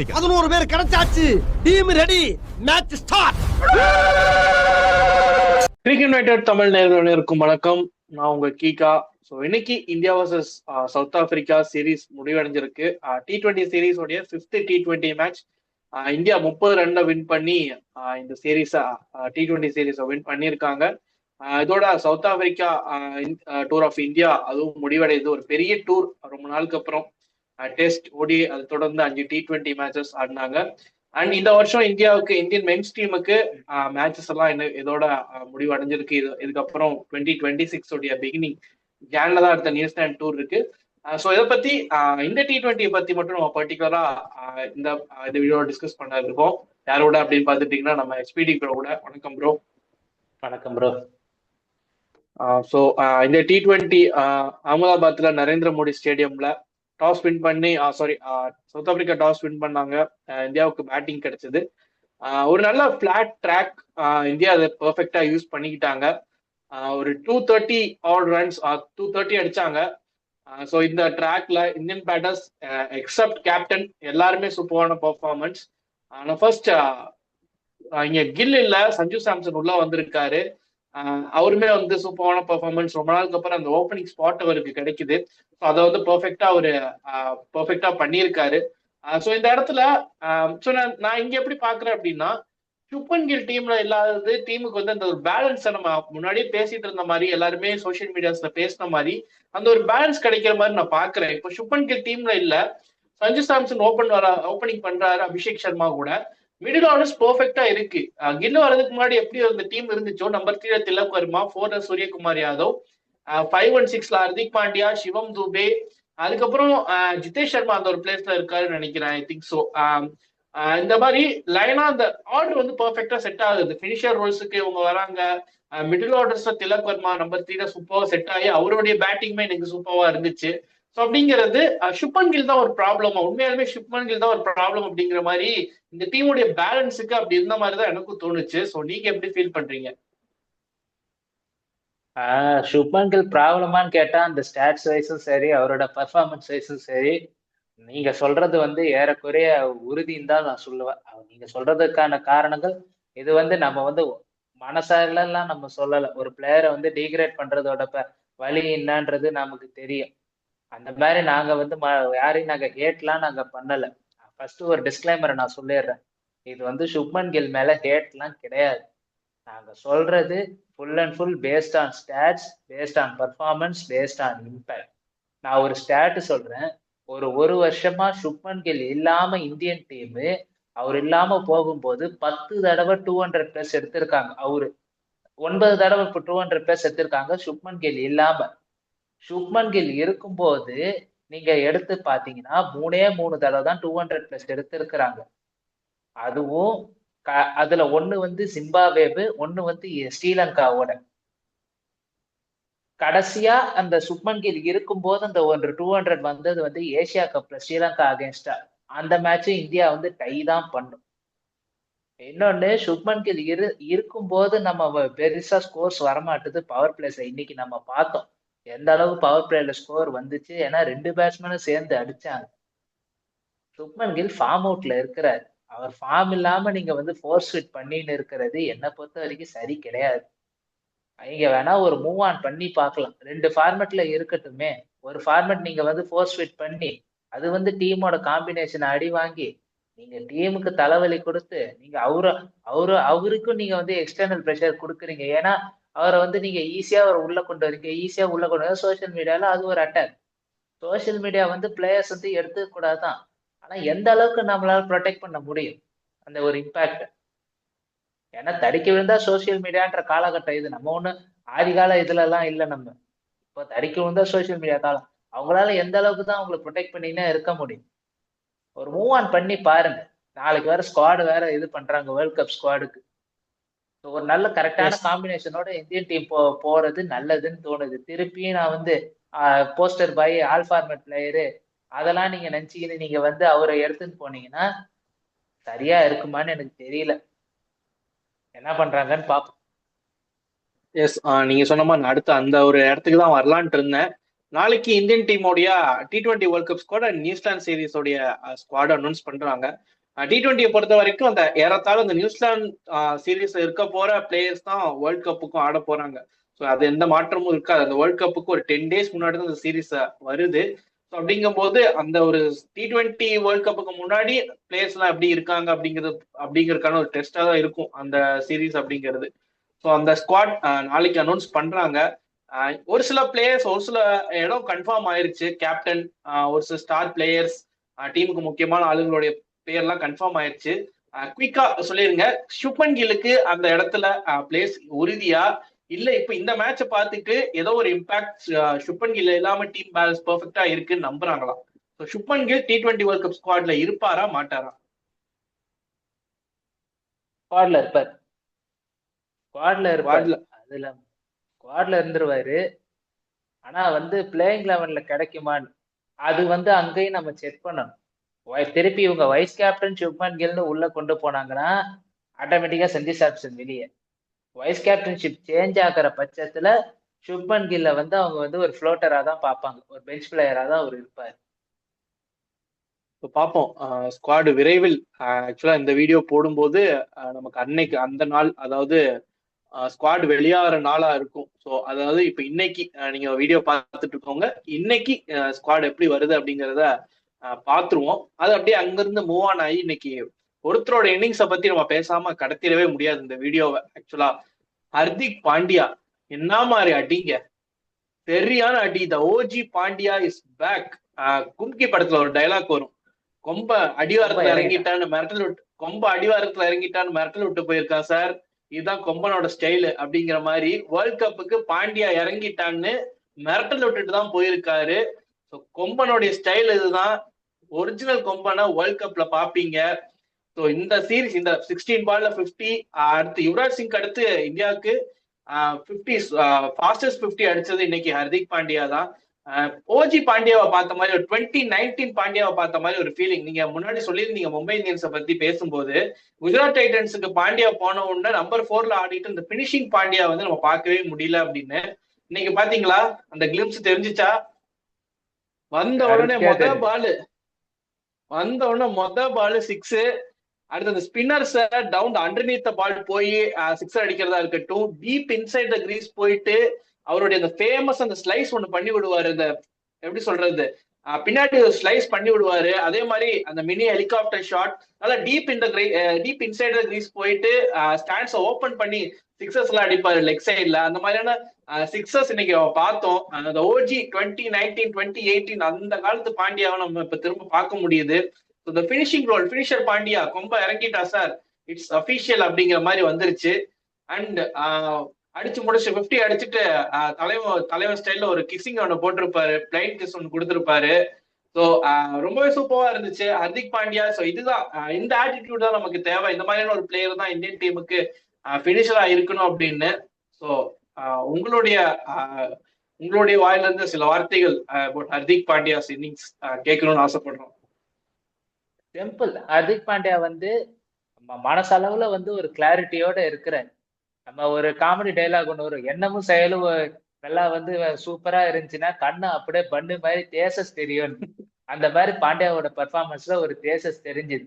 11 பேர் கிடைச்சாச்சு. Team ready. Match start. Cricket united Tamil நேயர்களுக்கும் வணக்கம். நான் உங்க கீகா. ஸோ இன்னைக்கு India versus South Africa series முடிவடைஞ்சிருக்கு. T20 சீரீஸ் உடைய 5th T20 match. India 30 ரன்ல win பண்ணி இந்த சீரீஸை T20 சீரீஸை வின் பண்ணியிருக்காங்க. இதோட south Africa tour of India அதுவும் முடிவடையுது. ஒரு பெரிய டூர், ரொம்ப நாளுக்கு அப்புறம் டெஸ்ட் ஓடி, அது தொடர்ந்து 5 T20 மேட்சஸ் ஆடினாங்க. அண்ட் இந்த வருஷம் இந்தியாவுக்கு, இந்தியன் மென்ஸ் டீமுக்கு மேட்சஸ் எல்லாம் இதோட முடிவடைஞ்சிருக்கு. இதுக்கப்புறம் 2026 உடைய பிகினிங் ஜான்ல தான் அடுத்த நியூசிலாந்து டூர் இருக்கு. ஸோ இதை பத்தி இந்த T20 பத்தி மட்டும் நம்ம பர்டிகுலரா இந்த வீடியோ டிஸ்கஸ் பண்ண இருக்கோம். யாரோட அப்படின்னு பாத்துட்டீங்கன்னா நம்ம எஸ்பிடி ப்ரோ கூட. வணக்கம் ப்ரோ. வணக்கம் ப்ரோ. ஸோ இந்த T20 அகமதாபாத்ல நரேந்திர மோடி ஸ்டேடியம்ல டாஸ் வின் பண்ணி சவுத் ஆப்பிரிக்கா டாஸ் வின் பண்ணாங்க. இந்தியாவுக்கு பேட்டிங் கிடைச்சது. ஒரு நல்ல பிளாட் ட்ராக். இந்தியா அதை பெர்ஃபெக்டா யூஸ் பண்ணிக்கிட்டாங்க. ஒரு 230 ஆல் ரன்ஸ் 230 அடிச்சாங்க. ஸோ இந்த ட்ராக்ல இந்தியன் பேட்டர்ஸ் எக்ஸப்ட் கேப்டன் எல்லாருமே சூப்பரான பெர்ஃபார்மன்ஸ். ஆனால் ஃபர்ஸ்ட் இங்க கில் இல்ல, சஞ்சு சாம்சன் உள்ள வந்திருக்காரு. அவருமே வந்து சூப்பரான பெர்ஃபார்மன்ஸ். ரொம்ப நாளுக்கு அப்புறம் அந்த ஓப்பனிங் ஸ்பாட் அவருக்கு கிடைக்குது. ஸோ அதை வந்து பெர்ஃபெக்டா பண்ணியிருக்காரு. ஸோ இந்த இடத்துல நான் இங்க எப்படி பாக்குறேன் அப்படின்னா, சுப்மன் கில் டீம்ல இல்லாதது டீமுக்கு வந்து அந்த ஒரு பேலன்ஸை நம்ம முன்னாடியே பேசிட்டு இருந்த மாதிரி, எல்லாருமே சோசியல் மீடியாஸ்ல பேசின மாதிரி அந்த ஒரு பேலன்ஸ் கிடைக்கிற மாதிரி நான் பாக்குறேன். இப்போ சுப்மன் கில் டீம்ல இல்ல, சஞ்சு சாம்சன் ஓப்பனிங் பண்றாரு, அபிஷேக் சர்மா கூட. மிடில் ஆர்டர்ஸ் பெர்ஃபெக்டா இருக்கு. கில் வரதுக்கு முன்னாடி எப்படி அந்த டீம் இருந்துச்சோ, நம்பர் 3 திலக் வர்மா, 4 சூரியகுமார் யாதவ், 5 and 6 ஹர்திக் பாண்டியா, சிவம் துபே, அதுக்கப்புறம் ஜிதேஷ் சர்மா அந்த ஒரு பிளேஸ்ல இருக்காருன்னு நினைக்கிறேன். I think so. இந்த மாதிரி லைனா அந்த ஆர்டர் வந்து பெர்ஃபெக்டா செட் ஆகுது. பினிஷர் ரோல்ஸுக்கு இவங்க வராங்க. மிடில் ஆர்டர்ஸ்ல திலக் வர்மா நம்பர் 3 சூப்பரா செட் ஆகி அவருடைய பேட்டிங்குமே எனக்கு சூப்பரா இருந்துச்சு. ஸோ அப்படிங்கிறது சுப்மன் கில் தான் ஒரு ப்ராப்ளமா, உண்மையாலுமே சுப்மன் கில் தான் ஒரு ப்ராப்ளம் அப்படிங்கிற மாதிரி இந்த டீமுடைய பேலன்ஸுக்கு அப்படி இருந்த மாதிரி தான் எனக்கும் தோணுச்சு. ஸோ நீங்க எப்படி ஃபீல் பண்றீங்க? சுப்மன் கில் ப்ராப்ளமான்னு கேட்டா அந்த ஸ்டாட்ஸ் வைஸும் சரி, அவரோட பர்ஃபார்மன்ஸ் வைஸும் சரி, நீங்க சொல்றது வந்து ஏறக்குறைய உறுதின்னு தான் நான் சொல்லுவேன். நீங்க சொல்றதுக்கான காரணங்கள் இது வந்து நம்ம வந்து மனசாலாம் நம்ம சொல்லலை. ஒரு பிளேயரை வந்து டீக்ரேட் பண்றதோட வழி என்னன்றது நமக்கு தெரியும். அந்த மாதிரி நாங்க வந்து யாரையும் நாங்க ஹேட்லாம் நாங்க பண்ணல. ஃபர்ஸ்ட் ஒரு டிஸ்க்ளைமரை நான் சொல்லிடுறேன். இது வந்து சுப்மன் கில் மேல ஹேட்லாம் கிடையாது. நாங்க சொல்றது full and full based on stats, based on performance, based on impact. நான் ஒரு ஸ்டாட் சொல்றேன். ஒரு வருஷமா சுப்மன் கில் இல்லாம இந்தியன் டீமு, அவர் இல்லாம போகும்போது 10 தடவை 200+ எடுத்திருக்காங்க. அவரு 9 தடவை இப்போ 200+ எடுத்திருக்காங்க சுப்மன் கில் இல்லாம. சுப்மன் கில் இருக்கும்போது நீங்க எடுத்து பாத்தீங்கன்னா 3 தடவை தான் 200+ எடுத்திருக்கிறாங்க. அதுவும் அதுல ஒண்ணு வந்து ஜிம்பாப்வே, ஒண்ணு வந்து ஸ்ரீலங்காவோட. கடைசியா அந்த சுப்மன் கில் இருக்கும்போது அந்த 200 வந்தது வந்து ஏசியா கப்ல ஸ்ரீலங்கா அகேன்ஸ்டா. அந்த மேட்சும் இந்தியா வந்து டை தான் பண்ணும். இன்னொன்னு, சுப்மன் கில் இருக்கும்போது நம்ம பெருசா ஸ்கோர்ஸ் வரமாட்டுது பவர் பிளேஸ்ல. இன்னைக்கு நம்ம பார்த்தோம் எந்த அளவு பவர் பிளேல ஸ்கோர் வந்துச்சு. ஏன்னா 2 பேட்ஸ்மேனும் சேர்ந்து அடிச்சாங்க. சுப்மன் கில் ஃபார்ம் அவுட்ல இருக்கிறார். அவர் ஃபார்ம் இல்லாம நீங்க வந்து ஃபோர்ஸ் ஃபிட் பண்ணின்னு இருக்கிறது என்னை பொறுத்த வரைக்கும் சரி கிடையாது. நீங்க வேணா ஒரு மூவ் ஆன் பண்ணி பார்க்கலாம். 2 ஃபார்மேட்ல இருக்கட்டுமே. ஒரு ஃபார்மேட் நீங்க வந்து ஃபோர்ஸ் ஃபிட் பண்ணி அது வந்து டீமோட காம்பினேஷன் அடி வாங்கி நீங்க டீமுக்கு தலைவலி கொடுத்து நீங்க அவருக்கும் நீங்க வந்து எக்ஸ்டர்னல் ப்ரெஷர் கொடுக்குறீங்க. ஏன்னா அவரை வந்து நீங்க ஈஸியா அவர் உள்ள கொண்டு வரீங்க. சோசியல் மீடியால அது ஒரு அட்டாக். சோசியல் மீடியா வந்து பிளேயர்ஸ் வந்து எடுத்துக்க கூடாதுதான். ஆனா எந்த அளவுக்கு நம்மளால ப்ரொடெக்ட் பண்ண முடியும் அந்த ஒரு இம்பாக்ட்? ஏன்னா தடிக்க விழுந்தா சோசியல் மீடியான்ற காலகட்டம் இது. நம்ம ஒண்ணு ஆதிகால இதுல எல்லாம் இல்லை. நம்ம இப்போ தடிக்க விழுந்தா சோசியல் மீடியா காலம். அவங்களால எந்த அளவுக்கு தான் அவங்களை ப்ரொடெக்ட் பண்ணினே இருக்க முடியும்? ஒரு மூவ் ஆன் பண்ணி பாருங்க. நாளைக்கு வேற ஸ்குவாடு வேற இது பண்றாங்க, வேர்ல்ட் கப் ஸ்குவாடுக்கு. ஒரு நல்ல கரெக்டான காம்பினேஷனோட இந்தியன் டீம் போறது நல்லதுன்னு தோணுது. திருப்பியும் நான் வந்து போஸ்டர் பாய், ஆல் ஃபார்மேட் பிளேயரு அதெல்லாம் நீங்க நினைச்சுக்கின்னு நீங்க வந்து அவரை எடுத்துன்னு போனீங்கன்னா சரியா இருக்குமான்னு எனக்கு தெரியல. என்ன பண்றாங்கன்னு பாப்போம். எஸ், நீங்க சொன்ன மாதிரி அடுத்து அந்த ஒரு இடத்துக்கு தான் வரலான்ட்டு இருந்தேன். நாளைக்கு இந்தியன் டீமோடைய T20 world cup squad and நியூசிலாந்து சீரீஸோடைய ஸ்குவாட் அனௌன்ஸ் பண்றாங்க. T20 பொறுத்த வரைக்கும் அந்த ஏறத்தாழ அந்த நியூசிலாந்து சீரீஸ் இருக்க போற பிளேயர்ஸ் தான் வேர்ல்ட் கப்புக்கும் ஆட போறாங்க. ஸோ அது எந்த மாற்றமும் இருக்காது. அந்த வேர்ல்ட் கப்புக்கு ஒரு 10 days முன்னாடி தான் அந்த சீரீஸ் வருது. ஸோ அப்படிங்கும் போது அந்த ஒரு T20 வேர்ல்ட் கப்புக்கு முன்னாடி பிளேயர்ஸ் எல்லாம் எப்படி இருக்காங்க அப்படிங்கறதுக்கான ஒரு டெஸ்டா தான் இருக்கும் அந்த சீரீஸ் அப்படிங்கிறது. ஸோ அந்த ஸ்குவாட் நாளைக்கு அனௌன்ஸ் பண்றாங்க. ஒரு சில பிளேயர்ஸ் ஒரு சில இடம் கன்ஃபார்ம் ஆயிருச்சு. கேப்டன், ஒரு சில ஸ்டார் பிளேயர்ஸ், டீமுக்கு முக்கியமான ஆளுங்களுடைய பேர்லாம் கன்ஃபார்ம் ஆயிருச்சு. குயிக்கா சொல்லிருங்க, சுப்மன் கில்லுக்கு அந்த இடத்துல பிளேஸ் உறுதியா இல்ல? இப்ப இந்த மேட்சை பார்த்துட்டு ஏதோ ஒரு இம்பாக்ட் சுப்மன் கில் இல்லாம டீம் பேலன்ஸ் பெர்ஃபெக்டா இருக்குன்னு நம்புறாங்களாம். Shubman Gill T20 world cup ஸ்குவாட்ல இருப்பாரா மாட்டாரா? ஸ்குவாட்ல இருப்பார். அதுல ஸ்குவாட்ல இருந்துருவாரு. ஆனா வந்து பிளேயிங் லெவன்ல கிடைக்குமான்னு அது வந்து அங்கேயும் நம்ம செக் பண்ணணும். திருப்பி இவங்க வைஸ் கேப்டன் சுப்மன் கில்னு உள்ள கொண்டு போனாங்கன்னா ஆட்டோமேட்டிக்கா சஞ்சு சாம்சன் வெளியே. வைஸ் கேப்டன்ஷிப் சேஞ்ச் ஆகிற பட்சத்துல சுப்மன் கில்ல வந்து அவங்க வந்து ஒரு ஃப்ளோட்டரா தான் பார்ப்பாங்க, ஒரு பெஞ்ச் பிளேயரா தான் அவர் இருப்பார். இப்போ பார்ப்போம். ஸ்குவாடு விரைவில் ஆக்சுவலா இந்த வீடியோ போடும்போது நமக்கு அன்னைக்கு அந்த நாள், அதாவது ஸ்குவாட் வெளியாகிற நாளா இருக்கும். ஸோ அதாவது இப்ப இன்னைக்கு நீங்க வீடியோ பார்த்துட்டு இருக்கோங்க, இன்னைக்கு ஸ்குவாட் எப்படி வருது அப்படிங்கிறத பார்த்துருவோம். அது அப்படியே அங்கிருந்து மூவ் ஆன் ஆகி இன்னைக்கு ஒருத்தரோட இன்னிங்ஸை பத்தி நம்ம பேசாம கடத்திடவே முடியாது இந்த வீடியோவை. ஆக்சுவலா ஹர்திக் பாண்டியா என்ன மாதிரி அடிங்க, சரியான அடி. The OG Pandya is back. Kumki படத்துல ஒரு டைலாக் வரும், கொம்ப அடிவாரத்துல இறங்கிட்டான்னு மிரட்டல் விட்டு, கொம்ப அடிவாரத்துல இறங்கிட்டான்னு மிரட்டல் விட்டு போயிருக்கான் சார். இதுதான் கொம்பனோட ஸ்டைலு அப்படிங்கிற மாதிரி வேர்ல்ட் கப்புக்கு பாண்டியா இறங்கிட்டான்னு மிரட்டல் விட்டுட்டு தான் போயிருக்காரு. ஸோ கொம்பனுடைய ஸ்டைல் இதுதான். ஒரிஜினல் கொம்பனை வேர்ல்ட் கப்ல பாப்பீங்க. ஸோ இந்த சீரீஸ் இந்த 16 பால்ல 50, அடுத்து யுவராஜ் சிங் அடுத்து இந்தியாவுக்கு 50 ஃபாஸ்டஸ்ட் 50 அடிச்சது இன்னைக்கு ஹர்திக் பாண்டியா தான். ஓஜி பாண்டியாவை பார்த்த மாதிரி, ஒரு 2019 பாண்டியாவை பார்த்த மாதிரி ஒரு ஃபீலிங். நீங்க முன்னாடி சொல்லியிருந்தீங்க மும்பை இந்தியன்ஸை பத்தி பேசும்போது, குஜராத் டைட்டன்ஸுக்கு பாண்டியா போன உடனே நம்பர் 4ல ஆடிட்டு இந்த பினிஷிங் பாண்டியா வந்து நம்ம பார்க்கவே முடியல அப்படின்னு. இன்னைக்கு பாத்தீங்களா அந்த கிளிம்ஸ் தெரிஞ்சிச்சா? வந்த உடனே மொத பால் 6. அடுத்து அந்த ஸ்பின்னர்ஸ் டவுன் அண்டர்நீத் பால் போய் 6 அடிக்கிறதா இருக்கட்டும், டீப் இன்சைட் த கிரீஸ் போயிட்டு அவருடைய அந்த ஃபேமஸ் அந்த ஸ்லைஸ் ஒண்ணு பண்ணி விடுவாரு. இந்த எப்படி சொல்றது, பின்னாடி ஒரு ஸ்லைஸ் பண்ணி விடுவாரு. அதே மாதிரி அந்த மினி ஹெலிகாப்டர் ஷாட் நல்லா டீப் இன்சைட் த கிரீஸ் போயிட்டு ஸ்டாண்ட்ஸ் ஓபன் பண்ணி சிக்ஸர்ஸ் எல்லாம் அடிப்பாரு லெக் சைட்ல. அந்த மாதிரியான சிக்ஸர்ஸ் இன்னைக்கு பார்த்தோம். அந்த ஓஜி 2019 2018 அந்த காலத்து பாண்டியாவை நம்ம இப்ப திரும்ப பார்க்க முடியுது. இந்த பினிஷிங் ரோல், பினிஷர் பாண்டியா கொம்ப இறங்கிட்டா சார், இட்ஸ் அபிஷியல் அப்படிங்கிற மாதிரி வந்துருச்சு. அண்ட் அடிச்சு முடிச்சு 50 அடிச்சுட்டு தலைவன் ஸ்டைல்ல ஒரு கிசிங் ஒன்று போட்டிருப்பாரு, பிளைன் கிஸ் ஒன்று கொடுத்துருப்பாரு. ஸோ ரொம்பவே சூப்பரா இருந்துச்சு ஹர்திக் பாண்டியா. ஸோ இதுதான் இந்த ஆட்டிடியூட் தான் நமக்கு தேவை. இந்த மாதிரியான ஒரு பிளேயர் தான் இந்தியன் டீமுக்கு பினிஷரா இருக்கணும் அப்படின்னு. ஸோ உங்களுடைய வாயில இருந்து சில வார்த்தைகள் ஹர்திக் பாண்டியாஸ் இன்னிங்ஸ் கேட்கணும்னு ஆசைப்படுறோம். சிம்பிள். ஹர்திக் பாண்டியா வந்து மனசளவுல வந்து ஒரு கிளாரிட்டியோட இருக்கிறார். நம்ம ஒரு காமெடி டைலாக் ஒன்று வரும், எண்ணமும் செயலும் நல்லா வந்து சூப்பரா இருந்துச்சுன்னா கண்ணு அப்படியே பண்ணு மாதிரி தேசஸ் தெரியும். அந்த மாதிரி பாண்டியாவோட பெர்ஃபார்மன்ஸ்ல ஒரு தேசஸ் தெரிஞ்சுது.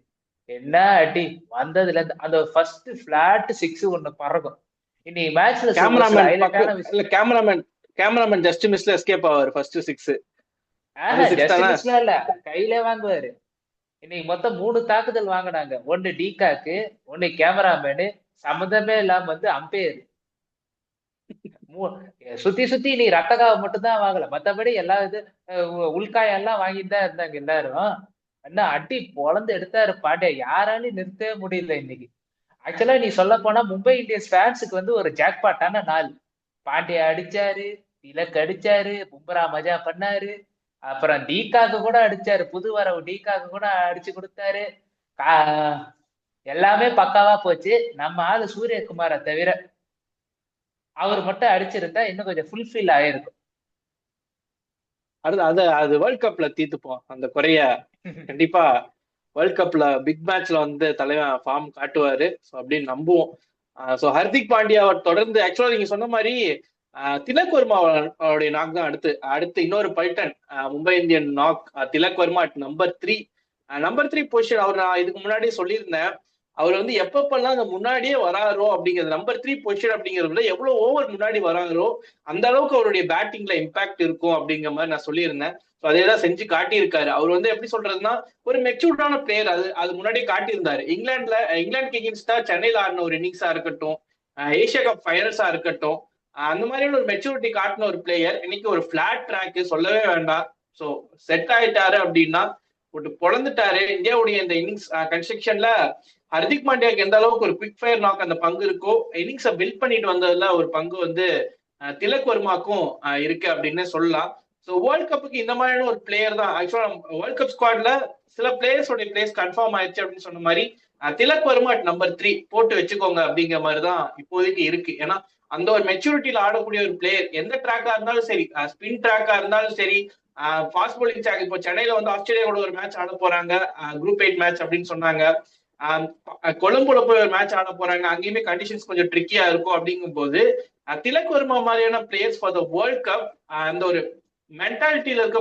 என்ன அடி வந்ததுல இருந்து அந்த ஃபர்ஸ்ட் பிளாட் 6 ஒண்ணு பறக்கும். இன்னைக்கு மேட்ச்ல கேமராமேன் ஜஸ்ட் மிஸ்ல எஸ்கேப் ஆவாரு ஃபர்ஸ்ட் 6. ஜஸ்ட் மிஸ்ல இல்ல, கையிலே வாங்குவாரு. இன்னைக்கு மொத்தம் 3 தாக்குதல் வாங்கினாங்க. ஒன்னு டிகாக்கு, ஒன்னு கேமராமேனு, சம்மந்தமே இல்லாம வந்து அம்பையர். சுத்தி நீ ரத்தகாவை மட்டும் தான் வாங்கல, மத்தபடி எல்லா இது உள்காயெல்லாம் வாங்கிட்டு தான் இருந்தாங்க எல்லாரும். என்ன அடி பொழந்து எடுத்தாரு பாண்டியா, யாராலையும் நிறுத்தவே முடியல இன்னைக்கு. ஆக்சுவலா நீ சொல்ல போனா மும்பை இந்தியன்ஸ் ஃபேன்ஸுக்கு வந்து ஒரு ஜாக்பாட்டான நாள். பாண்டியா அடிச்சாரு, திலக் அடிச்சாரு, பும்ரா மஜா பண்ணாரு, அப்புறம் டீகாக்கு கூட அடிச்சாரு, புது வரவு டீகாக்கு கூட அடிச்சு கொடுத்தாரு. எல்லாமே பக்காவா போச்சு. நம்ம ஆளு சூரியகுமாரை தவிர அவர் மட்டும் அடிச்சிருந்தா இன்னும் கொஞ்சம் ஃபுல்ஃபில் ஆயிருக்கும். அது வேர்ல்ட் கப்ல தீர்த்துப்போம் அந்த குறைய. கண்டிப்பா வேர்ல்ட் கப்ல பிக் மேட்ச்ல வந்து தலைவன் ஃபார்ம் காட்டுவாரு அப்படின்னு நம்புவோம். ஸோ ஹர்திக் பாண்டியாவை தொடர்ந்து ஆக்சுவலா நீங்க சொன்ன மாதிரி திலக் வர்மா அவருடைய நாக் தான் அடுத்து இன்னொரு Paltan Mumbai Indian knock Tilak Varma at number three position. அவர் நான் இதுக்கு முன்னாடியே சொல்லியிருந்தேன், அவர் வந்து எப்பப்பெல்லாம் அந்த முன்னாடியே வராரோ அப்படிங்கிறது, நம்பர் 3 பொசிஷன் அப்படிங்கிறத எவ்வளவு ஓவர் முன்னாடி வராரோ அந்த அளவுக்கு அவருடைய பேட்டிங்ல இம்பாக்ட் இருக்கும் அப்படிங்கிற மாதிரி நான் சொல்லியிருந்தேன். அதேதான் செஞ்சு காட்டியிருக்காரு. அவர் வந்து எப்படி சொல்றதுன்னா ஒரு மெச்சூர்டான பிளேயர். அது முன்னாடியே காட்டியிருந்தாரு. இங்கிலாந்து எகெயின்ஸ்டா சென்னையில ஆடின ஒரு இன்னிங்ஸா இருக்கட்டும், ஏசியா கப் ஃபைனல்ஸா இருக்கட்டும், அந்த மாதிரியான ஒரு மெச்சூரிட்டி காட்டின ஒரு பிளேயர் இன்னைக்கு ஒரு பிளாட் ட்ராக் சொல்லவே வேண்டாம். ஸோ செட் ஆயிட்டாரு அப்படின்னா போட்டு பொழந்துட்டாரு. இந்தியாவுடைய இந்த இன்னிங்ஸ் கன்ஸ்ட்ரக்ஷன்ல ஹர்திக் பாண்டியாக்கு எந்த அளவுக்கு ஒரு குவிக் ஃபயர் நாக் அந்த பங்கு இருக்கோ, இன்னிங்ஸை பில்ட் பண்ணிட்டு வந்ததுல ஒரு பங்கு வந்து திலக் வர்மாக்கும் இருக்கு அப்படின்னு சொல்லலாம். ஸோ வேர்ல்ட் கப்புக்கு இந்த மாதிரியான ஒரு பிளேயர் தான். ஆக்சுவலா வேர்ல்ட் கப் ஸ்குவாட்ல சில பிளேயர்ஸோட பிளேஸ் கன்ஃபார்ம் ஆயிடுச்சு அப்படின்னு சொன்ன மாதிரி திலக் வர்மா அட் நம்பர் 3 போட்டு வச்சுக்கோங்க அப்படிங்கிற மாதிரி தான் இப்போதைக்கு இருக்கு. ஏன்னா அந்த ஒரு மெச்சூரிட்டியில ஆடக்கூடிய ஒரு பிளேயர் எந்த ட்ராக்கா இருந்தாலும் சரி, ஸ்பின் ட்ராக்கா இருந்தாலும் சரி, ஃபாஸ்ட் போலிங் ட்ராக். இப்போ சென்னையில வந்து ஆஸ்திரேலியா கூட ஒரு மேட்ச் ஆட போறாங்க, குரூப் 8 மேட்ச் அப்படின்னு சொன்னாங்க. கொழும்புல போய் ஒரு மேட்ச் ஆட போறாங்க, அங்கேயுமே கண்டிஷன்ஸ் கொஞ்சம் ட்ரிக்கியா இருக்கும். அப்படிங்கும் போது திலக் வர்மா மாதிரியான players for the world cup அந்த ஒரு மென்டாலிட்டியில இருக்க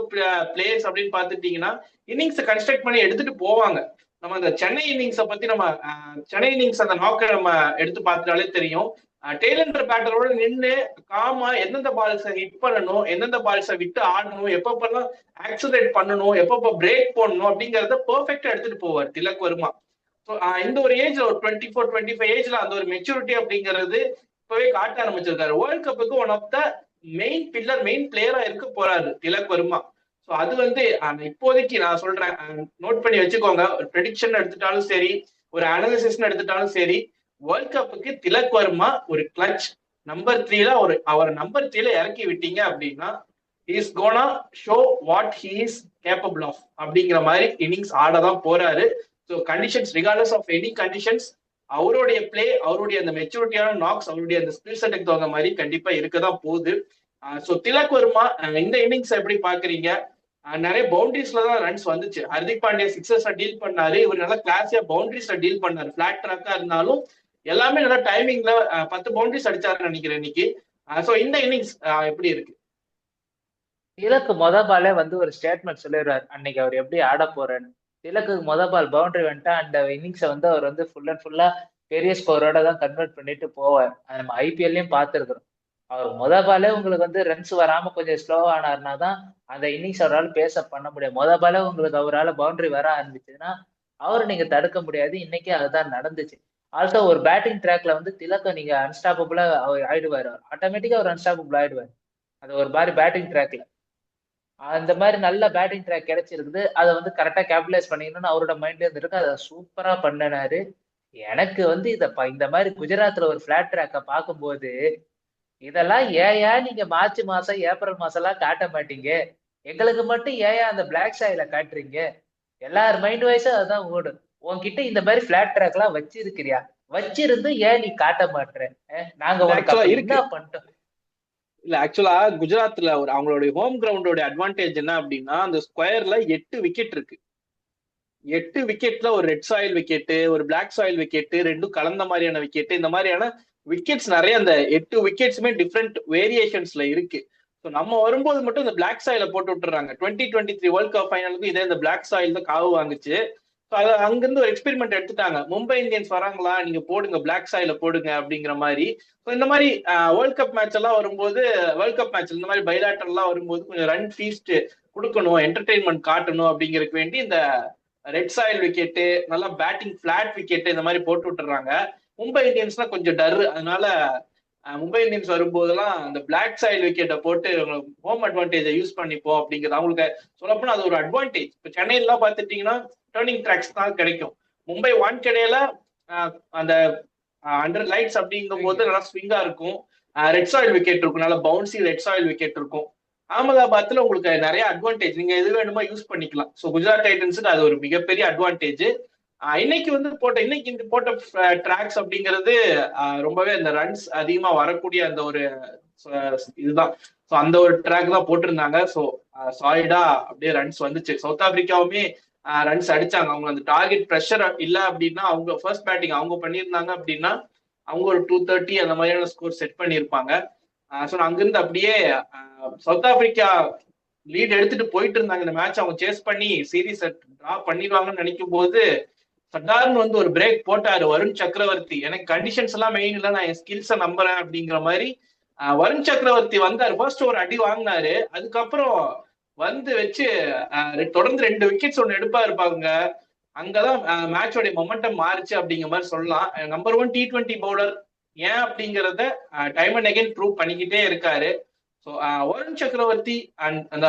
பிளேயர்ஸ் அப்படின்னு பாத்துட்டீங்கன்னா இன்னிங்ஸ் கன்ஸ்ட்ரக்ட் பண்ணி எடுத்துட்டு போவாங்க. நம்ம அந்த சென்னை இன்னிங்ஸை பத்தி நம்ம சென்னை இன்னிங்ஸ் அந்த நாக்கை நம்ம எடுத்து பார்த்துட்டாலே தெரியும். டெய்லண்டர் பேட்டரோட நின்று காமா எந்தெந்த பால்ஸை ஹிட் பண்ணணும், எந்தெந்த பால்ஸை விட்டு ஆடணும், எப்பப்பெல்லாம் ஆக்சிலேட் பண்ணணும், எப்பப்ப பிரேக் போடணும் அப்படிங்கறத பெர்ஃபெக்டா எடுத்துட்டு போவார் திலக் வர்மா. இந்த ஒரு ஏஜ்ல ஒரு 24-25 ஏஜ்ல அந்த ஒரு மெச்சூரிட்டி அப்படிங்கிறது இப்பவே காட்ட ஆரம்பிச்சிருக்காரு. வேர்ல்ட் கப்புக்கு ஒன் ஆஃப் த மெயின் பிளேயரா இருக்க போறாரு திலக் வர்மா. ஸோ அது வந்து இப்போதைக்கு நான் சொல்றேன், நோட் பண்ணி வச்சுக்கோங்க. ஒரு ப்ரெடிக்ஷன் எடுத்துட்டாலும் சரி, ஒரு அனாலிசிஸ் எடுத்துட்டாலும் சரி, வேர்ல்ட் கப்புக்கு திலக் வர்மா ஒரு கிளட்ச் நம்பர் 3ல அவர் நம்பர் 3ல இறக்கி விட்டீங்க அப்படின்னா is gonna show what he is capable of அப்படிங்கிற மாதிரி இன்னிங்ஸ் ஆடதான் போறாரு. So conditions regardless of any conditions அவருடைய பிளே, அவருடைய அந்த மெச்சூரிட்டியான நாக்ஸ், அவருடைய அந்த ஸ்கில் செட்டுக்கு தகுந்த மாதிரி கண்டிப்பா இருக்கதான் போகுது. ஸோ திலக் வர்மா இந்த இன்னிங்ஸ் எப்படி பாக்குறீங்க? நிறைய பவுண்டரிஸ்ல தான் ரன்ஸ் வந்துச்சு. ஹர்திக் பாண்டியா சிக்ஸர்ஸ்ல டீல் பண்ணாரு, இவர் நல்லா கிளாஸியா பவுண்டரிஸ்ல டீல் பண்ணாரு. பிளாட் ட்ராக்கா இருந்தாலும் எல்லாமே நல்லா டைமிங்ல 10 பவுண்டரிஸ் அடிச்சாருன்னு நினைக்கிறேன் இன்னைக்கு. ஸோ இந்த இன்னிங்ஸ் எப்படி இருக்கு? திலக்கு பாலே வந்து ஒரு ஸ்டேட்மெண்ட் சொல்லிடுறாரு அன்னைக்கு அவர் எப்படி ஆட போறேன்னு. திலக்கு பால் பவுண்டரி வந்துட்டா அந்த இன்னிங்ஸை வந்து அவர் வந்து ஃபுல் அண்ட் ஃபுல்லா பெரிய ஸ்கோரோட தான் கன்வெர்ட் பண்ணிட்டு போவார். நம்ம ஐபிஎல்லையும் பார்த்துருக்குறோம். அவர் பாலே உங்களுக்கு வந்து ரன்ஸ் வராம கொஞ்சம் ஸ்லோ ஆனார்னா தான் அந்த இன்னிங்ஸ் அவரால் பேச பண்ண முடியும். பாலே உங்களுக்கு அவரால் பவுண்டரி வர ஆரம்பிச்சுன்னா அவரு நீங்க தடுக்க முடியாது. இன்னைக்கு அதுதான் நடந்துச்சு. ஆல்சோ ஒரு பேட்டிங் ட்ராக்ல வந்து திலக்க நீங்க அன்ஸ்டாப்பபிளா ஆயிடுவாரு. ஆட்டோமேட்டிக்கா அவர் அன்ஸ்டாப்பபிள் ஆயிடுவாரு. அது ஒரு மாதிரி பேட்டிங் ட்ராக்ல அந்த மாதிரி நல்ல பேட்டிங் ட்ராக் கிடைச்சிருக்குது. அதை வந்து கரெக்டா கேபிடலைஸ் பண்ணிக்கணும்னு அவரோட மைண்ட்ல இருந்திருக்கு. அதை சூப்பரா பண்ணினாரு. எனக்கு வந்து இந்த மாதிரி குஜராத்ல ஒரு பிளாட் ட்ராக்கை பார்க்கும்போது இதெல்லாம் ஏயா நீங்க மார்ச் மாசம் ஏப்ரல் மாசம் எல்லாம் காட்ட மாட்டீங்க, எங்களுக்கு மட்டும் ஏயா அந்த பிளாக் சாயில காட்டுறீங்க? எல்லார் மைண்ட் வைஸும் அதுதான் ஓடும். உன்கிட்ட இந்த மாதிரி பிளாட் ட்ராக் எல்லாம் வச்சிருக்கிறியா? வச்சிருந்து ஏன் நீ காட்ட மாட்டேற? நாங்க உனக்கு என்ன பண்ணிட்டோம்? இல்ல ஆக்சுவலா குஜராத்ல அவங்களுடைய ஹோம் கிரவுண்டோட அட்வான்டேஜ் என்ன அப்படின்னா அந்த ஸ்கொயர்ல 8 விக்கெட் இருக்கு. 8 விக்கெட்ல ஒரு ரெட் சாயில் விக்கெட்டு, ஒரு பிளாக் சாயில் விக்கெட்டு, ரெண்டும் கலந்த மாதிரியான விக்கெட், இந்த மாதிரியான விக்கெட்ஸ் நிறைய அந்த 8 விக்கெட்ஸுமே டிஃப்ரெண்ட் வேரியேஷன்ஸ்ல இருக்கு. ஸோ நம்ம வரும்போது மட்டும் இந்த பிளாக் சாயில போட்டு விட்டுறாங்க. 2023 வேர்ல்ட் கப் ஃபைனலுக்கு இதே இந்த பிளாக் சாயில் தான் காவு வாங்குச்சு. ஸோ அதை அங்கிருந்து ஒரு எக்ஸ்பெரிமெண்ட் எடுத்துட்டாங்க. மும்பை இந்தியன்ஸ் வராங்களா, நீங்க போடுங்க பிளாக் சாயில போடுங்க அப்படிங்கிற மாதிரி. ஸோ இந்த மாதிரி வேர்ல்ட் கப் மேட்ச் எல்லாம் வரும்போது, வேர்ல்ட் கப் மேட்ச் இந்த மாதிரி பைலாட்டர் எல்லாம் வரும்போது கொஞ்சம் ரன் ஃபீஸ்ட் கொடுக்கணும், என்டர்டெயின்மெண்ட் காட்டணும் அப்படிங்கிறதுக்கு வேண்டி இந்த ரெட் சாயில் விக்கெட்டு, நல்லா பேட்டிங் பிளாட் விக்கெட்டு இந்த மாதிரி போட்டு விட்டுறாங்க. மும்பை இந்தியன்ஸ்னா கொஞ்சம் டர். அதனால மும்பை இந்தியன்ஸ் வரும்போதெல்லாம் அந்த பிளாக் சாயில் விக்கெட்டை போட்டு ஹோம் அட்வான்டேஜை யூஸ் பண்ணிப்போம் அப்படிங்கிறது அவங்களுக்கு சொல்லப்போனா அது ஒரு அட்வான்டேஜ். இப்போ சென்னையிலாம் பார்த்துட்டீங்கன்னா டர்னிங் ட்ராக்ஸ் தான் கிடைக்கும். மும்பை வான்கடையில அந்த அண்டர் லைட்ஸ் அப்படிங்கும் போது நல்லா ஸ்விங்கா இருக்கும், ரெட் சாயில் விக்கெட் இருக்கும், நல்லா பவுன்சி ரெட் சாயில் விக்கெட் இருக்கும். அகமதாபாத்ல உங்களுக்கு நிறைய அட்வான்டேஜ், நீங்க எது வேணுமோ யூஸ் பண்ணிக்கலாம். ஸோ குஜராத் டைட்டன்ஸுக்கு அது ஒரு மிகப்பெரிய அட்வான்டேஜ். இன்னைக்கு வந்து போட்ட ட்ராக்ஸ் அப்படிங்கிறது ரொம்பவே அந்த ரன்ஸ் அதிகமா வரக்கூடிய அந்த ஒரு இதுதான். ஸோ அந்த ஒரு ட்ராக் தான் போட்டிருந்தாங்க. ஸோ சாலிடா அப்படியே ரன்ஸ் வந்துச்சு. சவுத் ஆப்பிரிக்காவுமே ரன்ஸ் அடிச்சாங்க. அவங்க அந்த டார்கெட் ப்ரெஷர் இல்லை அப்படின்னா, அவங்க ஃபர்ஸ்ட் பேட்டிங் அவங்க பண்ணியிருந்தாங்க அப்படின்னா அவங்க ஒரு 230 அந்த மாதிரியான ஸ்கோர் செட் பண்ணியிருப்பாங்க. ஸோ அங்கிருந்து அப்படியே சவுத் ஆப்பிரிக்கா லீட் எடுத்துட்டு போயிட்டு இருந்தாங்க இந்த மேட்ச். அவங்க சேஸ் பண்ணி சீரீஸ் டிரா பண்ணிடுவாங்கன்னு நினைக்கும் போது சட்டார்னு வந்து ஒரு பிரேக் போட்டாரு வருண் சக்கரவர்த்தி. எனக்கு கண்டிஷன்ஸ் எல்லாம் மெயின் இல்லை, நான் என் ஸ்கில்ஸை நம்புறேன் அப்படிங்கிற மாதிரி வருண் சக்கரவர்த்தி வந்தாரு. ஃபர்ஸ்ட் ஒரு அடி வாங்கினாரு, அதுக்கப்புறம் வந்து வச்சு தொடர்ந்து 2 விக்கெட்ஸ் ஒன்று எடுப்பா இருப்பாங்க. அங்கதான் மேட்சோடைய மொமெண்டம் மாறுச்சு அப்படிங்கிற மாதிரி சொல்லலாம். நம்பர் 1 T20 பவுலர் ஏன் அப்படிங்கிறத டைம் அண்ட் அகைன் ப்ரூவ் பண்ணிக்கிட்டே இருக்காரு. ஸோ வருண் சக்கரவர்த்தி அண்ட் அந்த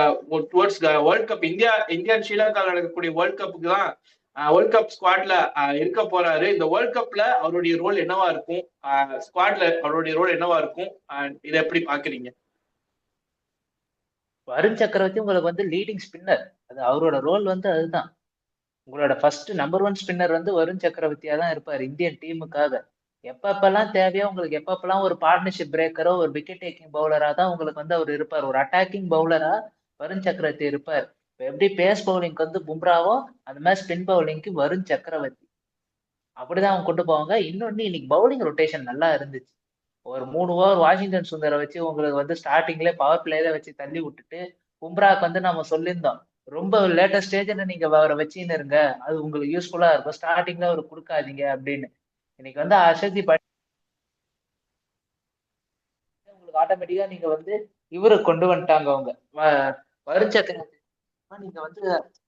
towards world cup India and ஸ்ரீலங்காவில் நடக்கக்கூடிய வேர்ல்ட் கப்புக்கு தான் வேர்ல்ட் கப் ஸ்குவாட்ல இருக்க போறாரு. இந்த வேர்ல்ட் கப்ல அவருடைய ரோல் என்னவா இருக்கும், ஸ்குவாட்ல அவருடைய ரோல் என்னவா இருக்கும், இதை எப்படி பாக்குறீங்க? வருண் சக்கரவர்த்தி உங்களுக்கு வந்து லீடிங் ஸ்பின்னர், அது அவரோட ரோல் வந்து அதுதான். உங்களோட ஃபர்ஸ்ட் நம்பர் 1 ஸ்பின்னர் வந்து வருண் சக்கரவர்த்தியா தான் இருப்பார் இந்தியன் டீமுக்காக. எப்பப்பெல்லாம் தேவையோ உங்களுக்கு, எப்பப்பெல்லாம் ஒரு பார்ட்னர்ஷிப் பிரேக்கரோ ஒரு விக்கெட் டேக்கிங் பவுலரா தான் உங்களுக்கு வந்து அவர் இருப்பார். ஒரு அட்டாக்கிங் பவுலரா வருண் சக்கரவர்த்தி இருப்பார். இப்போ எப்படி பேஸ் பவுலிங்க்கு வந்து பும்ராவோ, அந்த மாதிரி ஸ்பின் பவுலிங்க்கு வருண் சக்கரவர்த்தி, அப்படிதான் அவங்க கொண்டு போவாங்க. இன்னொன்னு, இன்னைக்கு பவுலிங் ரொட்டேஷன் நல்லா இருந்துச்சு. ஒரு 3 ஓவர் வாஷிங்டன் சுந்தரை வச்சு உங்களுக்கு வந்து ஸ்டார்டிங்ல பவர் பிளேல வச்சு தள்ளி விட்டுட்டு, பும்ராக்கு வந்து நம்ம சொல்லியிருந்தோம், ரொம்ப லேட்டஸ்ட் ஸ்டேஜ்ல நீங்க அவரை வச்சுன்னு இருங்க, அது உங்களுக்கு யூஸ்ஃபுல்லா இருக்கும், ஸ்டார்டிங்ல அவர் கொடுக்காதீங்க அப்படின்னு. இன்னைக்கு வந்து அஷதி உங்களுக்கு ஆட்டோமேட்டிக்கா நீங்க வந்து இவரை கொண்டு வந்துட்டாங்க. அவங்க வருண் சக்கரவர்த்தி நீங்க வந்து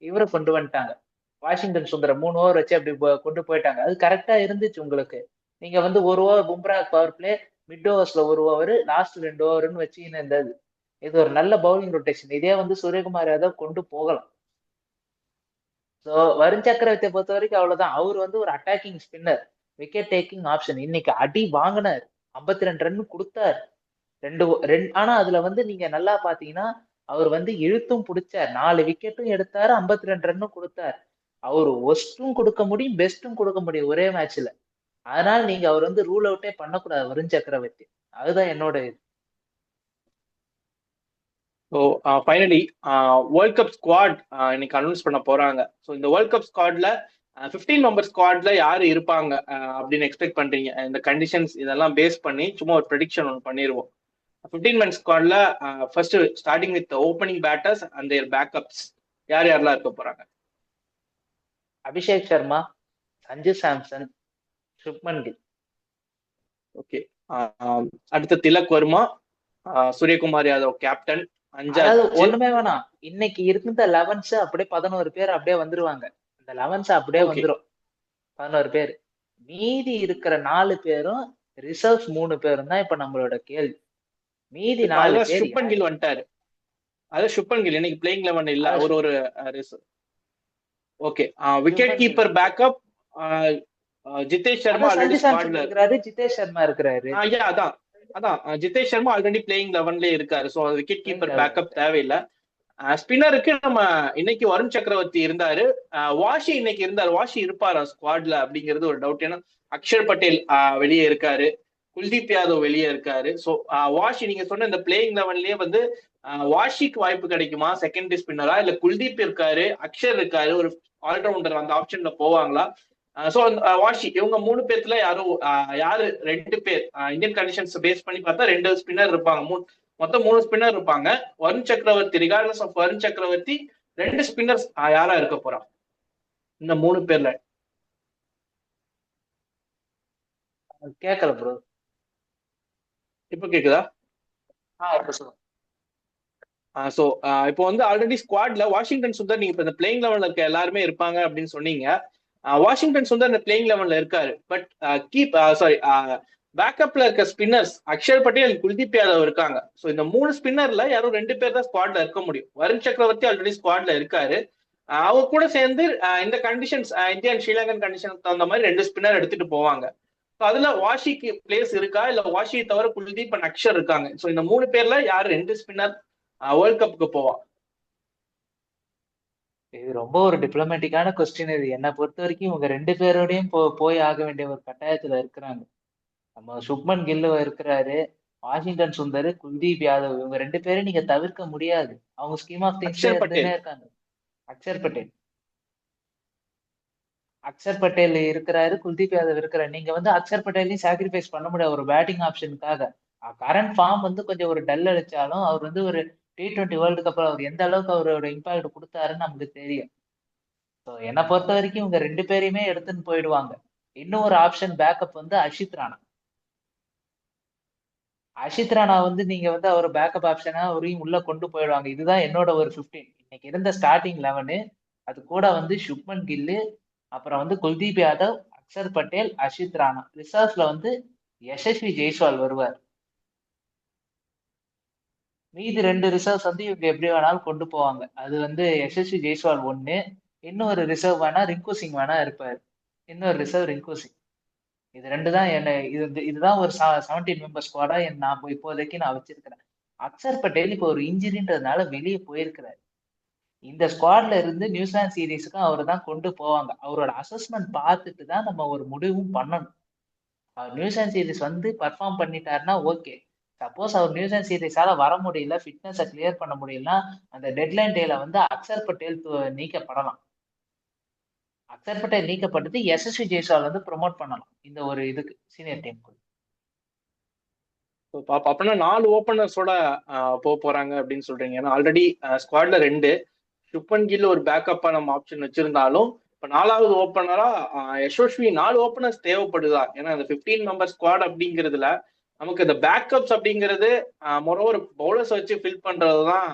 இவரை கொண்டு வந்துட்டாங்க. வாஷிங்டன் சுந்தரம் 3 ஓவர் வச்சு அப்படி கொண்டு போயிட்டாங்க. அது கரெக்டா இருந்துச்சு உங்களுக்கு. நீங்க வந்து 1 over Bumrah power play, mid ஓவர்ஸ்ல 1 ஓவர், லாஸ்ட் 2 ஓவர்னு வச்சு இருந்தது. இது ஒரு நல்ல பவுலிங் ரொட்டேஷன். இதே வந்து சூரியகுமார் யாதவ் கொண்டு போகலாம். ஸோ வருண் சக்கரவர்த்தியை பொறுத்த வரைக்கும் அவ்வளவுதான். அவர் வந்து ஒரு attacking spinner, wicket taking option. இன்னைக்கு அடி வாங்கினார், 52 ரன் கொடுத்தார், 2 ஆனா அதுல வந்து நீங்க நல்லா பாத்தீங்கன்னா அவர் வந்து இழுத்தும் பிடிச்சார், 4 விக்கெட்டும் எடுத்தாரு, 52 ரன்னும் கொடுத்தார். அவர் ஒஸ்டும் கொடுக்க முடியும், பெஸ்டும் கொடுக்க முடியும் ஒரே மேட்ச்ல. அதனால நீங்க அவர் வந்து ரூல் அவுட்டே பண்ணக்கூடாது வருண் சக்கரவர்த்தி. அதுதான் என்னோட இது. So finally world cup squad இன்னைக்கு அனௌன்ஸ் பண்ண போறாங்க. ஸோ இந்த வேர்ல்ட் கப் ஸ்குவாட்ல 15 மெம்பர் ஸ்குவாட்ல யாரு இருப்பாங்க அப்படின்னு எக்ஸ்பெக்ட் பண்றீங்க? இந்த கண்டிஷன்ஸ் இதெல்லாம் பேஸ் பண்ணி சும்மா ஒரு ப்ரெடிக்ஷன் ஒன்று பண்ணிடுவோம். 15 மென் ஸ்குவாட்ல first starting with opening batters and their backups யார் யாரெல்லாம் இருக்க போறாங்க? அபிஷேக் சர்மா, சஞ்சு சாம்சன், சுப்மன் கில். ஓகே. அடுத்த திலக் வர்மா, சூரியகுமார் யாதவ் கேப்டன். அதாவது ஒண்ணுமே வேணாம், இன்னைக்கு இருந்த 11s அப்படியே 11 பேர் அப்படியே வந்துருவாங்க. அந்த 11s அப்படியே வந்துரும் 11 பேர். மீதி இருக்கிற 4 பேரும் ரிசர்வ்ஸ் 3 பேரும் தான் இப்ப நம்மளோட கேள்வி. மீதி 4 பேர் சுப்மன் கில் வந்துட்டாரு. அது சுப்மன் கில் இன்னைக்கு பிளேயிங் 11 இல்ல, ஒரு reserve. Okay. Wicket keeper backup Jitesh Sharma already ஸ்குவாட்ல இருக்காரு. ஜிதேஷ் சர்மா இருக்காரு. அதான் ஜிதேஷ் சர்மா ஆல்ரெடி பிளேயிங் 11ல இருக்காரு. ஸோ விக்கெட் கீப்பர் பேக்கப் தேவையில்லை. ஸ்பின்னருக்கு நம்ம இன்னைக்கு வருண் சக்கரவர்த்தி இருந்தாரு, வாஷி இன்னைக்கு இருந்தாரு. வாஷி இருப்பாரா ஸ்குவாட்ல அப்படிங்கிறது ஒரு டவுட். ஏன்னா அக்ஷர் பட்டேல் வெளியே இருக்காரு, குல்தீப் யாதவ் வெளியே இருக்காரு. ஸோ வாஷி நீங்க சொன்ன இந்த பிளேயிங் 11லயே வந்து வாஷிக்கு வாய்ப்பு கிடைக்குமா செகண்டரி ஸ்பின்னரா, இல்ல குல்தீப் இருக்காரு, அக்ஷர் இருக்காரு, ஒரு ஆல்ரவுண்டர் அந்த ஆப்ஷன்ல போவாங்களா? ஸோ வாஷி இவங்க 3 பேர்த்துல யாரு 2 பேர் இந்தியன் கண்டிஷன்ஸ் பேஸ் பண்ணி பார்த்தா 2 ஸ்பின்னர் இருப்பாங்க. மொத்தம் 3 ஸ்பின்னர் இருப்பாங்க. வருண் சக்கரவர்த்தி, ரிகார்ட்லஸ் ஆஃப் வருண் சக்கரவர்த்தி, 2 ஸ்பின்னர்ஸ் யாரா இருக்க போறான் இந்த 3 பேர்ல? கேட்கல ப்ரோ. இப்ப கேக்குதா? ஸோ இப்போ வந்து ஆல்ரெடி ஸ்குவாட்ல வாஷிங்டன் சுந்தர் நீங்க இப்ப இந்த பிளேயிங் 11ல இருக்க எல்லாருமே இருப்பாங்க அப்படின்னு சொன்னீங்க. வாஷிங்டன் சுந்தர் இந்த பிளேயிங் 11ல இருக்காரு. பட் பேக்கப்ல இருக்க ஸ்பின்னர்ஸ் அக்ஷர் பட்டேல், குல்தீப் யாதவ் இருக்காங்க. ஸோ இந்த 3 ஸ்பின்னர்ல யாரும் 2 பேர் தான் ஸ்குவாட்ல இருக்க முடியும். வருண் சக்கரவர்த்தி ஆல்ரெடி ஸ்குவாட்ல இருக்காரு. அவங்க கூட சேர்ந்து இந்த கண்டிஷன்ஸ் இந்தியா அண்ட் ஸ்ரீலங்கன் கண்டிஷனுக்கு தகுந்த மாதிரி 2 ஸ்பின்னர் எடுத்துட்டு போவாங்க. ஸோ அதுல வாஷிக்கு பிளேஸ் இருக்கா, இல்ல வாஷியை தவிர குல்தீப் அண்ட் அக்ஷர் இருக்காங்க. ஸோ இந்த 3 பேர்ல யார் 2 ஸ்பின்னர் வேர்ல்ட் கப்புக்கு போவா? இது ரொம்ப ஒரு டிப்ளமேட்டிக்கான கொஸ்டின். இது என்னை பொறுத்த வரைக்கும் இவங்க 2 பேரோடையும் போய் ஆக வேண்டிய ஒரு கட்டாயத்துல இருக்கிறாங்க. நம்ம சுப்மன் கில்லு இருக்கிறாரு, வாஷிங்டன் சுந்தர், குல்தீப் யாதவ், இவங்க 2 பேரும் நீங்க தவிர்க்க முடியாது. அவங்க ஸ்கீம் ஆஃப் திங்ஸ் இருக்காங்க. அக்ஷர் பட்டேல் இருக்கிறாரு, குல்தீப் யாதவ் இருக்கிறாரு. நீங்க வந்து அக்ஷர் பட்டேலையும் சாக்ரிஃபைஸ் பண்ண முடியாது ஒரு பேட்டிங் ஆப்ஷனுக்காக. கரண்ட் ஃபார்ம் வந்து கொஞ்சம் ஒரு டல் அடிச்சாலும் அவர் வந்து ஒரு T20 வேர்ல்டு கப்ல அவர் எந்த அளவுக்கு அவரோட இம்பாக்ட் கொடுத்தாருன்னு நமக்கு தெரியும். ஸோ என்னை பொறுத்த வரைக்கும் இவங்க 2 பேரையுமே எடுத்துன்னு போயிடுவாங்க. இன்னும் ஒரு ஆப்ஷன் பேக்கப் வந்து அஷித் ராணா. அஷித் ராணா வந்து நீங்க வந்து அவர் பேக்கப் ஆப்ஷனா அவரையும் உள்ள கொண்டு போயிடுவாங்க. இதுதான் என்னோட ஒரு 15 இன்னைக்கு இருந்த ஸ்டார்டிங் 11. அது கூட வந்து சுப்மன் கில்லு, அப்புறம் வந்து குல்தீப் யாதவ், அக்சர் பட்டேல், அஷித் ராணா. ரிசர்வ்ஸ்ல வந்து யசஸ்வி ஜெய்ஸ்வால் வருவார். மீதி 2 ரிசர்வ்ஸ் வந்து இவங்க எப்படி வேணாலும் கொண்டு போவாங்க. அது வந்து யசஸ்வி ஜெய்ஸ்வால் ஒண்ணு, இன்னொரு ரிசர்வ் வேணா ரிங்கு சிங் வேணா இருப்பாரு. இன்னொரு ரிசர்வ் ரிங்கு சிங். இது 2 தான் என்ன இதுதான் ஒரு 17 மெம்பர் ஸ்குவாடா நான் இப்போதைக்கு நான் வச்சிருக்கிறேன். அக்சர் பட்டேல் இப்போ ஒரு இன்ஜுரின்றதுனால வெளியே போயிருக்கிறாரு. இந்த ஸ்குவாட்ல இருந்து நியூசிலாந்து சீரீஸுக்கு அவர் தான் கொண்டு போவாங்க. அவரோட அசஸ்மெண்ட் பார்த்துட்டு தான் நம்ம ஒரு முடிவும் பண்ணணும். அவர் நியூசிலாந்து சீரீஸ் வந்து பர்ஃபார்ம் பண்ணிட்டாருன்னா ஓகே. சப்போஸ் அவர் நியூசிலாந்து சீரீஸால வர முடியல, ஃபிட்னஸை கிளியர் பண்ண முடியலன்னா அந்த டெட்லைன் டேல வந்து அக்சர் பட்டேல் நீக்கப்படலாம். அக்சர் பட்டேல் நீக்கப்பட்டது யசஸ்வி ஜெய்ஸ்வால் வந்து ப்ரொமோட் பண்ணலாம் இந்த ஒரு இதுக்கு சீனியர் டீமுக்கு. அப்படின்னா 4 ஓப்பனர்ஸோட போறாங்க அப்படின்னு சொல்றீங்க. ஏன்னா ஆல்ரெடி ஸ்குவாட்ல 2 சுப்மன் கில் ஒரு பேக்கப்பா நம்ம ஆப்ஷன் வச்சிருந்தாலும் இப்ப 4வது ஓப்பனரா யசஸ்வி 4 ஓப்பனர்ஸ் தேவைப்படுதா? ஏன்னா இந்த 15 மெம்பர் ஸ்குவாட் அப்படிங்கிறதுல நமக்கு இந்த பேக்கப்ஸ் அப்படிங்கிறது மொரோவர் பவுலர்ஸ் வச்சு ஃபில் பண்றதுதான்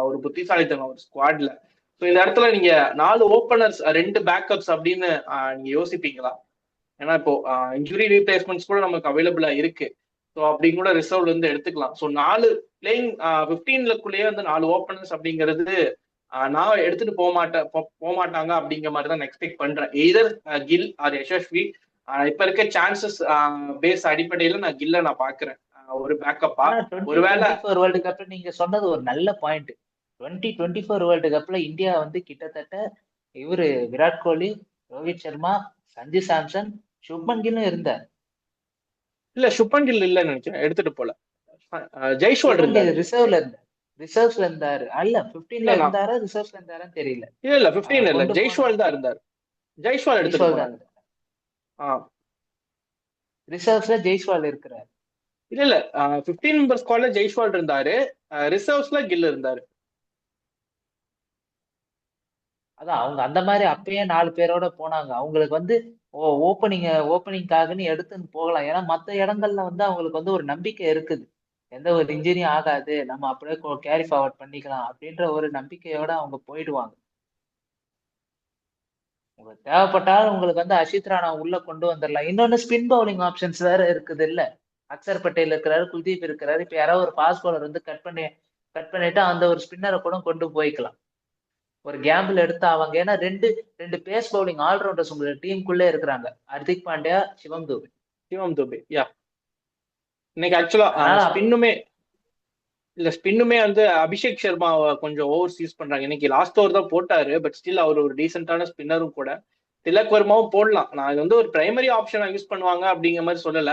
ஒரு புத்திசாலித்தனம் ஒரு ஸ்குவாட்ல. ஸோ இந்த இடத்துல நீங்க 4 ஓப்பனர்ஸ் 2 பேக்கப்ஸ் அப்படின்னு நீங்க யோசிப்பீங்களா? ஏன்னா இப்போ இன்ஜுரி ரீப்ளேஸ்மெண்ட்ஸ் கூட நமக்கு அவைலபிளா இருக்கு. ஸோ அப்படி கூட ரிசர்வ்ல இருந்து எடுத்துக்கலாம். ஸோ 4 பிளேயிங் 15லக்குள்ளேயே வந்து 4 ஓப்பனர்ஸ் அப்படிங்கிறது நான் எடுத்துட்டு போக மாட்டாங்க அப்படிங்கிற மாதிரி தான் எக்ஸ்பெக்ட் பண்றேன். Either Gill or Yashasvi. இப்ப இருக்க சான்சஸ் பேஸ் அடிப்படையில நான் கில்ல நான் பாக்குறேன் ஒரு பேக்கப்பா. ஒருவேளை வேர்ல்டு கப் நீங்க சொன்னது ஒரு நல்ல பாயிண்ட். 2024 வேர்ல்டு கப்ல இந்தியா வந்து கிட்டத்தட்ட இவரு விராட் கோலி, ரோஹித் சர்மா, சஞ்சு சாம்சன், சுப்மன் கில்லும் இருந்தார். இல்ல சுப்மன் கில் இல்லன்னு நினைக்கிறேன், எடுத்துட்டு போல. ஜெய்ஸ்வால் இருந்தாரு, ரிசர்வ்ஸ்ல இருந்தாரு. அல்ல 15ல இருந்தாரா ரிசர்வ்ஸ்ல இருந்தாரான்னு தெரியல. இல்ல 15 இல்ல, ஜெய்ஸ்வால் தான் இருந்தாரு. ஜெய்ஸ்வால் எடுத்துட்டு போனாங்க. ரிசர்வ்ஸ்ல ஜெய்ஸ்வால் இருக்கிறார். இல்ல 15 மெம்பர் ஸ்குவாட்ல ஜெய்ஸ்வால் இருந்தாரு, ரிசர்வ்ஸ்ல கில் இருந்தாரு. அதான் அவங்க அந்த மாதிரி அப்பயே 4 பேரோட போனாங்க. அவங்களுக்கு வந்து ஓப்பனிங்காகன்னு எடுத்துன்னு போகலாம். ஏன்னா மற்ற இடங்கள்ல வந்து அவங்களுக்கு வந்து ஒரு நம்பிக்கை இருக்குது. எந்த ஒரு இன்ஜுரியும் ஆகாது, நம்ம அப்படியே கேரி ஃபார்வர்ட் பண்ணிக்கலாம் அப்படின்ற ஒரு நம்பிக்கையோட அவங்க போயிடுவாங்க. உங்களுக்கு தேவைப்பட்டாலும் உங்களுக்கு வந்து அஷித் ராணா உள்ள கொண்டு வந்துடலாம். இன்னொன்னு ஸ்பின் பவுலிங் ஆப்ஷன்ஸ் வேற இருக்குது இல்ல. அக்சர் பட்டேல் இருக்கிறாரு, குல்தீப் இருக்கிறாரு. இப்ப யாராவது ஒரு ஃபாஸ்ட் பவுலர் வந்து கட் பண்ணிட்டு அந்த ஒரு ஸ்பின்னரை கூட கொண்டு போய்க்கலாம். ஒரு கேம்பிள் எடுத்து அவங்க ஏன்னா ரெண்டு பேஸ் பவுலிங் ஆல்ரவுண்டர்ஸ் உங்க டீமுக்குள்ளே இருக்கிறாங்க. ஹர்திக் பாண்டியா, சிவம் துபே. யா இன்னைக்கு ஆக்சுவலா ஸ்பின்னுமே வந்து அபிஷேக் சர்மா கொஞ்சம் ஓவர்ஸ் யூஸ் பண்றாங்க. இன்னைக்கு லாஸ்ட் ஓவர் தான் போட்டாரு, பட் ஸ்டில் அவர் ஒரு டீசென்டான ஸ்பின்னரும் கூட. திலக் வர்மாவும் போடலாம். நான் இது வந்து ஒரு பிரைமரி ஆப்ஷனா யூஸ் பண்ணுவாங்க அப்படிங்கிற மாதிரி சொல்லல.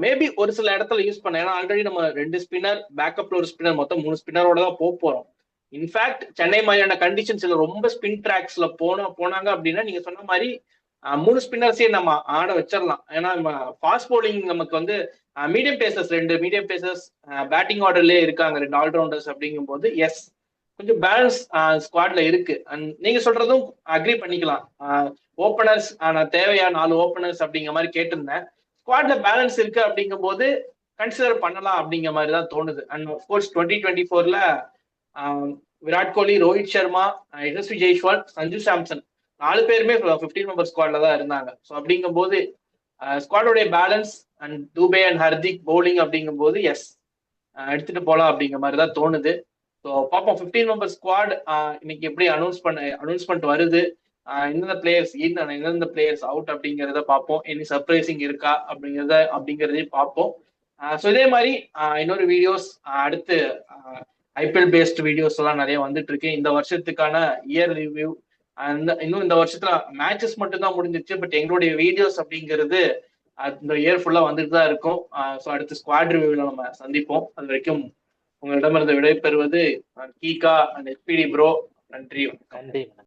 மேபி ஒரு சில இடத்துல யூஸ் பண்ண, ஏன்னா ஆல்ரெடி நம்ம 2 ஸ்பின்னர் பேக்கப்ல ஒரு ஸ்பின்னர், மொத்தம் 3 ஸ்பின்னரோட தான் போறோம். இன்ஃபேக்ட் சென்னை மாதிரியான கண்டிஷன்ஸ்ல ரொம்ப ஸ்பின் ட்ராக்ஸ்ல போனாங்க அப்படின்னா நீங்க சொன்ன மாதிரி 3 ஸ்பின்னர்ஸே நம்ம ஆட வச்சிடலாம். ஏன்னா ஃபாஸ்ட் பவுலிங் நமக்கு வந்து medium pacers 2 medium pacers batting ஆர்டர்லயே இருக்காங்க, 2 ஆல்ரவுண்டர்ஸ் அப்படிங்கும் போது எஸ் கொஞ்சம் பேலன்ஸ் ஸ்குவாட்ல இருக்கு. அண்ட் நீங்க சொல்றதும் அக்ரி பண்ணிக்கலாம். ஓப்பனர்ஸ் தேவையா 4 ஓப்பனர்ஸ் அப்படிங்கிற மாதிரி கேட்டிருந்தேன். ஸ்குவாட்ல பேலன்ஸ் இருக்கு அப்படிங்கும் போது கன்சிடர் பண்ணலாம் அப்படிங்கிற மாதிரி தான் தோணுது. அண்ட் அஃப்கோர்ஸ் 2024ல விராட் கோலி, ரோஹித் சர்மா, யசஸ்வி ஜெய்ஸ்வால், சஞ்சு சாம்சன் 4 பேருமே 15 மெம்பர் ஸ்குவாட்ல தான் இருந்தாங்க. ஸோ அப்படிங்கும் போது ஸ்குவாடோடைய balance and Dube and Hardik bowling அப்படிங்கும் போது எஸ் எடுத்துட்டு போலாம் அப்படிங்கிற மாதிரி தான் தோணுது. ஸோ பார்ப்போம் 15 மெம்பர் ஸ்குவாட் இன்னைக்கு எப்படி அனௌன்ஸ்மெண்ட் வருது, எந்தெந்த பிளேயர்ஸ் அவுட் அப்படிங்கிறத பார்ப்போம். எனி சர்ப்ரைசிங் இருக்கா அப்படிங்கிறதையும் பார்ப்போம். ஸோ இதே மாதிரி இன்னொரு வீடியோஸ் அடுத்து ஐபிஎல் பேஸ்ட் வீடியோஸ் எல்லாம் நிறைய வந்துட்டு இருக்கு. இந்த வருஷத்துக்கான இயர் ரிவ்யூ இன்னும் இந்த வருஷத்துல மேட்சஸ் மட்டும் தான் முடிஞ்சிருச்சு, பட் எங்களுடைய வீடியோஸ் அப்படிங்கிறது இந்த இயர் ஃபுல்லா வந்துட்டு தான் இருக்கும். ஸோ அடுத்து ஸ்குவாட் ரிவ்யூல நம்ம சந்திப்போம். அது வரைக்கும் உங்களிடமிருந்து விடை பெறுவது கீகா அண்ட் SPD ப்ரோ. நன்றி.